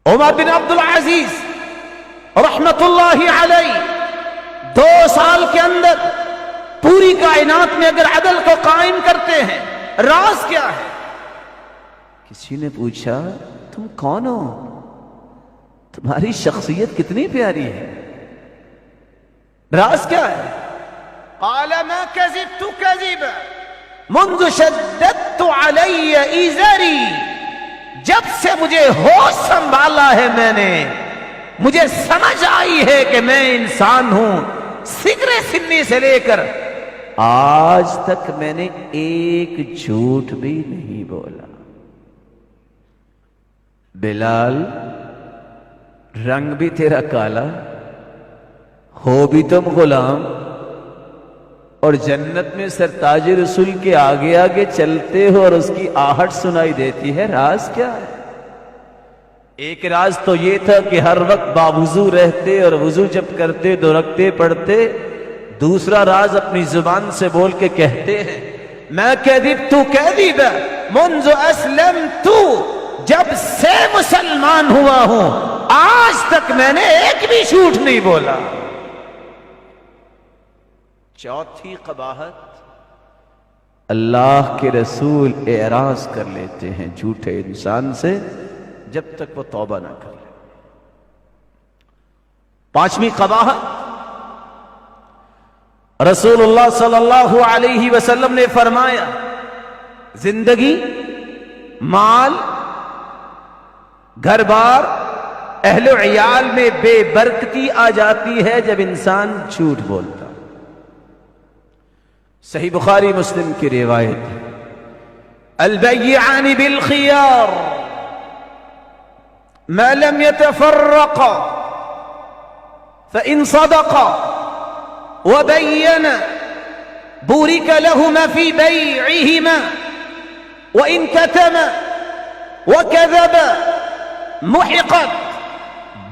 عمر بن عبد العزیز رحمت اللہ علیہ 2 سال کے اندر پوری کائنات میں اگر عدل کو قائم کرتے ہیں، راز کیا ہے؟ کسی نے پوچھا تم کون ہو؟ تمہاری شخصیت کتنی پیاری ہے، راز کیا ہے؟ قال ما كذبت كذبا منذ شددت علی ازری، جب سے مجھے ہوش سنبھالا ہے میں نے، مجھے سمجھ آئی ہے کہ میں انسان ہوں، سگرے سنی سے لے کر آج تک میں نے ایک جھوٹ بھی نہیں بولا۔ بلال، رنگ بھی تیرا کالا، ہو بھی تم غلام، اور جنت میں سرتاج رسول کے آگے آگے چلتے ہو اور اس کی آہٹ سنائی دیتی ہے، راز کیا ہے؟ ایک راز تو یہ تھا کہ ہر وقت باوضو رہتے اور وضو جب کرتے 2 رکعتیں پڑھتے، دوسرا راز اپنی زبان سے بول کے کہتے ہیں میں کذبت کذبا منذ اسلمت، جب سے مسلمان ہوا ہوں آج تک میں نے ایک بھی جھوٹ نہیں بولا۔ چوتھی قباحت، اللہ کے رسول اعراض کر لیتے ہیں جھوٹے انسان سے جب تک وہ توبہ نہ کر لے۔ 5ویں قباحت، رسول اللہ صلی اللہ علیہ وسلم نے فرمایا زندگی، مال، گھر بار، اہل و عیال میں بے برکتی آ جاتی ہے جب انسان جھوٹ بولتا۔ صحیح بخاری مسلم کی روایت ہے البیعان بالخیار ما لم يتفرقا فإن صدقا وبينا بورك لهما في بيعهما وإن كتما وكذبا محقت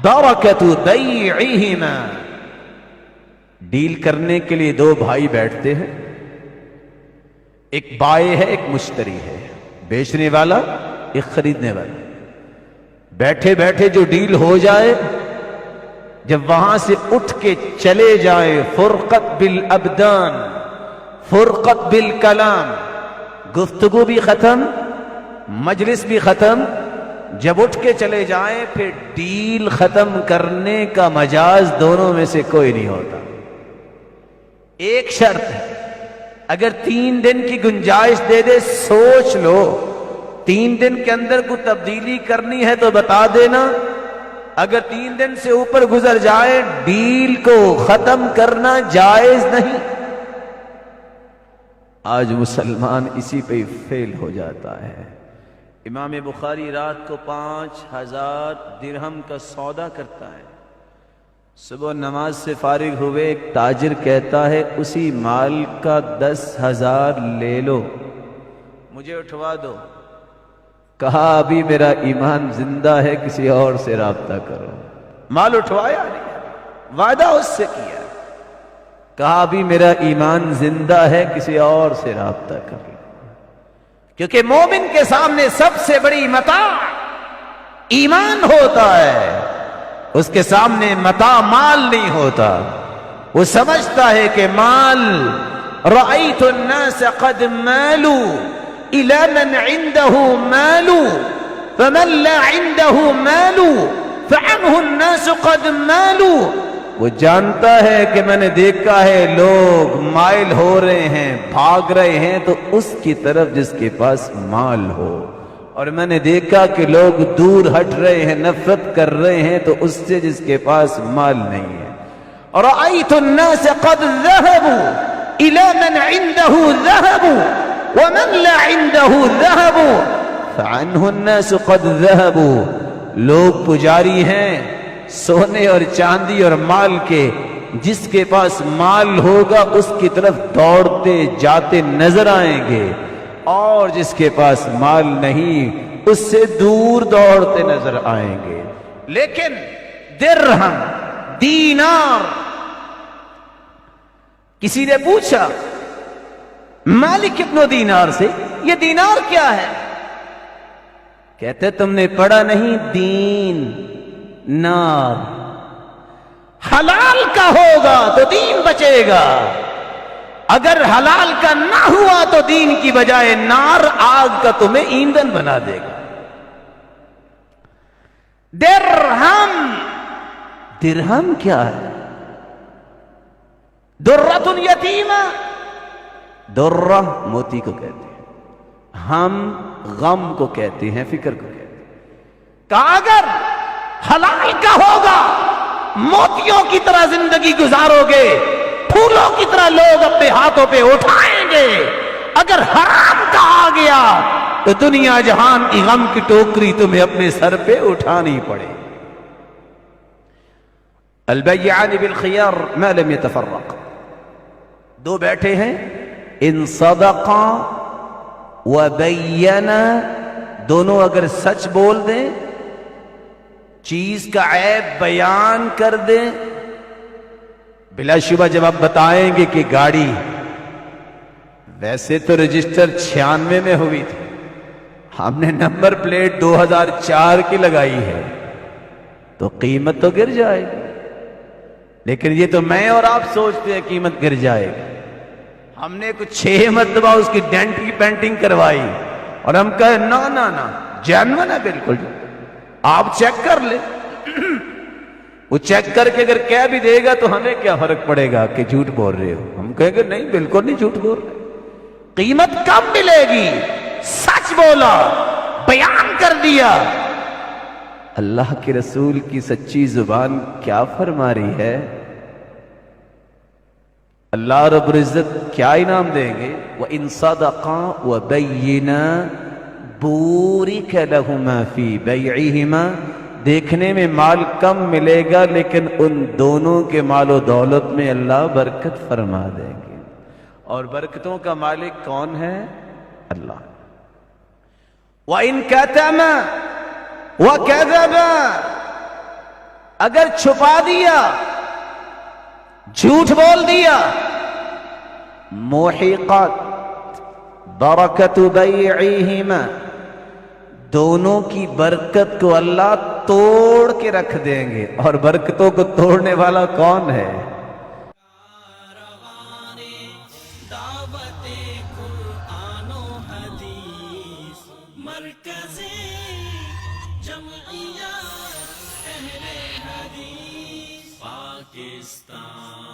بركة بيعهما۔ ڈیل کرنے کے لیے 2 بھائی بیٹھتے ہیں، ایک بائع ہے ایک مشتری ہے، بیچنے والا ایک خریدنے والا۔ بیٹھے بیٹھے جو ڈیل ہو جائے، جب وہاں سے اٹھ کے چلے جائیں، فرقت بالابدان فرقت بالکلام، گفتگو بھی ختم، مجلس بھی ختم، جب اٹھ کے چلے جائیں پھر ڈیل ختم کرنے کا مجاز دونوں میں سے کوئی نہیں ہوتا۔ ایک شرط ہے، اگر 3 دن کی گنجائش دے دے، سوچ لو 3 دن کے اندر کوئی تبدیلی کرنی ہے تو بتا دینا، اگر 3 دن سے اوپر گزر جائے ڈیل کو ختم کرنا جائز نہیں۔ آج مسلمان اسی پہ فیل ہو جاتا ہے۔ امام بخاری رات کو 5000 درہم کا سودا کرتا ہے، صبح نماز سے فارغ ہوئے ایک تاجر کہتا ہے اسی مال کا 10,000 لے لو، مجھے اٹھوا دو۔ کہا ابھی میرا ایمان زندہ ہے، کسی اور سے رابطہ کرو۔ مال اٹھوایا نہیں، وعدہ اس سے کیا، کہا ابھی میرا ایمان زندہ ہے، کسی اور سے رابطہ کرو۔ کیونکہ مومن کے سامنے سب سے بڑی متاع ایمان ہوتا ہے، اس کے سامنے متاع مال نہیں ہوتا۔ وہ سمجھتا ہے کہ مال، رأیت الناس قد مالوا الى من عنده مال فمن لا عنده مال فعنه الناس قد مالوا۔ وہ جانتا ہے کہ میں نے دیکھا ہے لوگ مائل ہو رہے ہیں، بھاگ رہے ہیں تو اس کی طرف جس کے پاس مال ہو، اور میں نے دیکھا کہ لوگ دور ہٹ رہے ہیں، نفرت کر رہے ہیں تو اس سے جس کے پاس مال نہیں ہے۔ اور رأیت الناس قد ذهبوا الى من عنده ذهب ومن لا عنده ذهب فعنه الناس قد ذهبوا۔ لوگ پجاری ہیں سونے اور چاندی اور مال کے، جس کے پاس مال ہوگا اس کی طرف دوڑتے جاتے نظر آئیں گے، اور جس کے پاس مال نہیں اس سے دور دوڑتے نظر آئیں گے۔ لیکن درہم، دینار، کسی نے پوچھا مالک ابن دینار سے یہ دینار کیا ہے؟ کہتے تم نے پڑھا نہیں دین نار، حلال کا ہوگا تو دین بچے گا، اگر حلال کا نہ ہوا تو دین کی بجائے نار آگ کا تمہیں ایندھن بنا دے گا۔ درہم، درہم کیا ہے؟ درۃ یتیمہ، درہ موتی کو کہتے ہیں، ہم غم کو کہتے ہیں، فکر کو کہتے ہیں۔ کہا اگر حلال کا ہوگا موتیوں کی طرح زندگی گزارو گے، پھولوں کی طرح لوگ اپنے ہاتھوں پہ اٹھائیں گے، اگر حرام کا آ گیا تو دنیا جہان کی غم کی ٹوکری تمہیں اپنے سر پہ اٹھانی پڑے۔ البیعان بالخیار ما لم يتفرق، دو بیٹھے ہیں، ان صدقا وبینا، دونوں اگر سچ بول دیں، چیز کا عیب بیان کر دیں، بلا شبہ جب آپ بتائیں گے کہ گاڑی ویسے تو رجسٹر 96 میں ہوئی تھی، ہم نے نمبر پلیٹ 2004 کی لگائی ہے، تو قیمت تو گر جائے گی، لیکن یہ تو میں اور آپ سوچتے ہیں قیمت گر جائے گی۔ ہم نے کچھ 6 مرتبہ اس کی ڈینٹ کی پینٹنگ کروائی اور ہم کہے نا نا نا جینوئن ہے بالکل، آپ چیک کر لیں۔ وہ چیک کر کے اگر کہہ بھی دے گا تو ہمیں کیا فرق پڑے گا کہ جھوٹ بول رہے ہو، ہم کہیں گے نہیں بالکل نہیں جھوٹ بول رہے۔ قیمت کم ملے گی، سچ بولا، بیان کر دیا۔ اللہ کے رسول کی سچی زبان کیا فرما رہی ہے؟ اللہ رب العزت کیا انعام دیں گے؟ وَإِن صَدَقَا وَبَيِّنَا بُورِكَ لَهُمَا فِي بَيْعِهِمَا، دیکھنے میں مال کم ملے گا لیکن ان دونوں کے مال و دولت میں اللہ برکت فرما دیں گے، اور برکتوں کا مالک کون ہے؟ اللہ۔ وَإِن كَتَمَ وَكَذَبَ، اگر چھپا دیا، جھوٹ بول دیا، مُحِقَتْ بَرَكَتُ بَيْعِهِمَا، دونوں کی برکت کو اللہ توڑ کے رکھ دیں گے، اور برکتوں کو توڑنے والا کون ہے؟ پاکستان۔